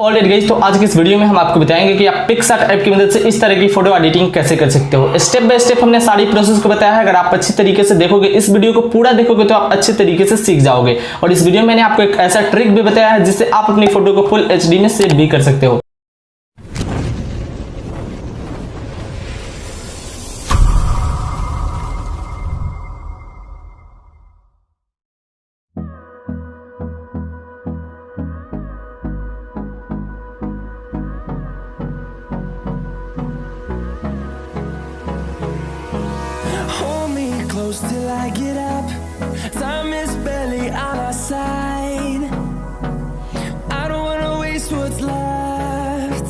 Alright guys, तो आज की इस वीडियो में हम आपको बताएंगे कि आप PicsArt ऐप की मदद से इस तरह की फोटो एडिटिंग कैसे कर सकते हो। स्टेप बाय स्टेप हमने सारी प्रोसेस को बताया है। अगर आप अच्छी तरीके से देखोगे, इस वीडियो को पूरा देखोगे तो आप अच्छे तरीके से सीख जाओगे। और इस वीडियो में मैंने आपको एक ऐसा ट्रिक भी बताया है जिससे आप अपनी फोटो को फुल HD में सेव भी कर सकते हो। Close till I get up. Time is barely on our side. I don't wanna waste what's left.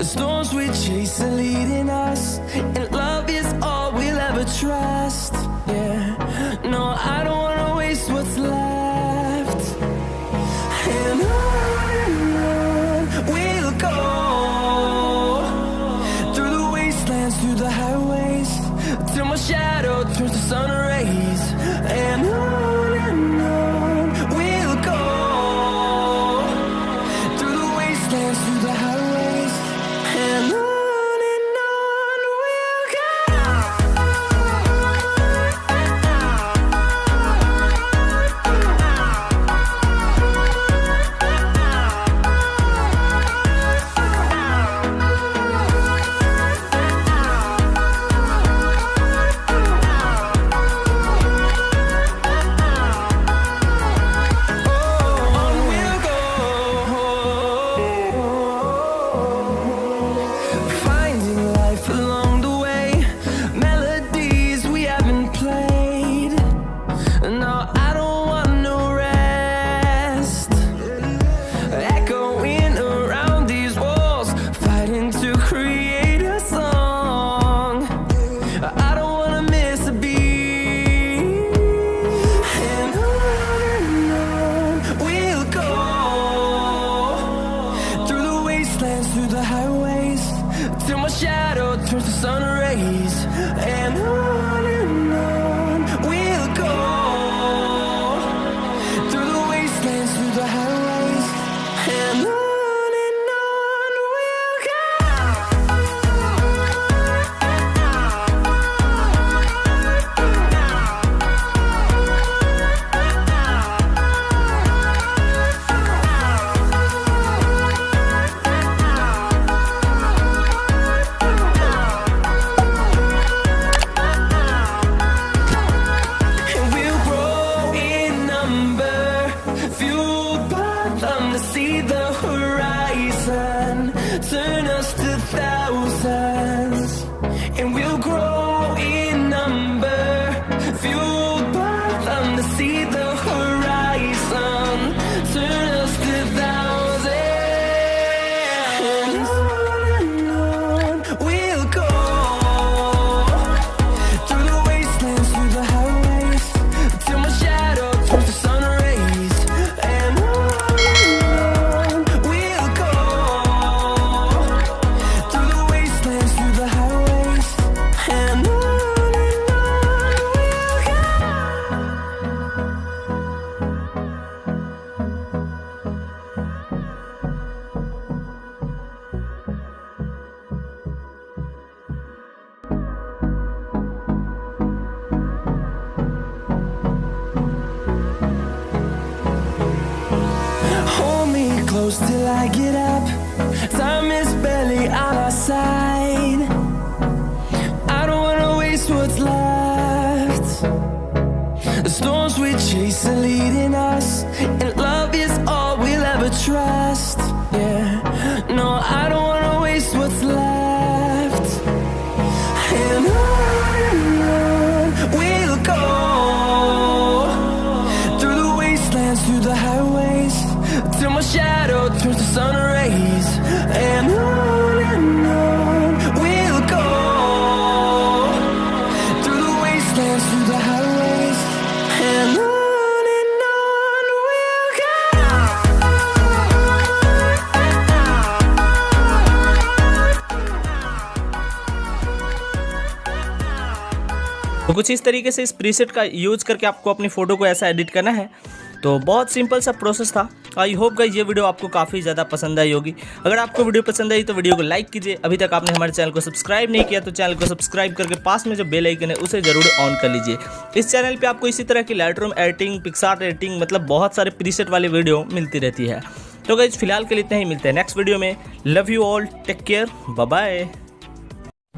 The storms we chase are leading us, and love is all we'll ever trust. Yeah, no, I don't wanna waste what's left. And on we'll go, through the wastelands, through the highways, till my shadow turns to sun rays. And on we'll go, through the wastelands, through the highways. And on we'll go. Through the highways, till my shadow turns to sun rays. And on we'll go, through the wastelands, through the highways. And on we'll go. Turn us to thousands, and we'll grow in number, fueled by them to see the horizon. Turn us to thousands, and on we'll go, through the wastelands, through the highways, till my shadow turns to sun rays. And on we'll go, through the wastelands, through the highways. And on we'll go. Hold me close till I get up. Time is barely on our side. I don't wanna waste what's left. The storms we chase are leading us, and love is all we'll ever trust. Yeah, no, I don't wanna waste what's left. And on we'll go, through the wastelands, through the highways, till my shadow turns to sun rays. And on we'll go, through the wastelands, through the highways. And on we'll go. तो कुछ इस तरीके से इस preset का use करके आपको अपनी फोटो को ऐसा एडिट करना है तो बहुत सिंपल सा प्रोसेस था। आई होप गाइस ये वीडियो आपको काफ़ी ज़्यादा पसंद आई होगी। अगर आपको वीडियो पसंद आई तो वीडियो को लाइक कीजिए। अभी तक आपने हमारे चैनल को सब्सक्राइब नहीं किया तो चैनल को सब्सक्राइब करके पास में जो बेल आइकन है उसे जरूर ऑन कर लीजिए। इस चैनल पे आपको इसी तरह की लाइटरूम एडिटिंग, पिक्सआर्ट एडिटिंग, मतलब बहुत सारे प्रीसेट वाले वीडियो मिलती रहती है। तो गाइस फिलहाल के लिए इतना ही, मिलते हैं नेक्स्ट वीडियो में। Love you all, take care, bye bye.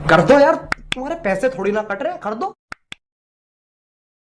कर दो यार, तुम्हारे पैसे थोड़ी ना कट रहे, कर दो।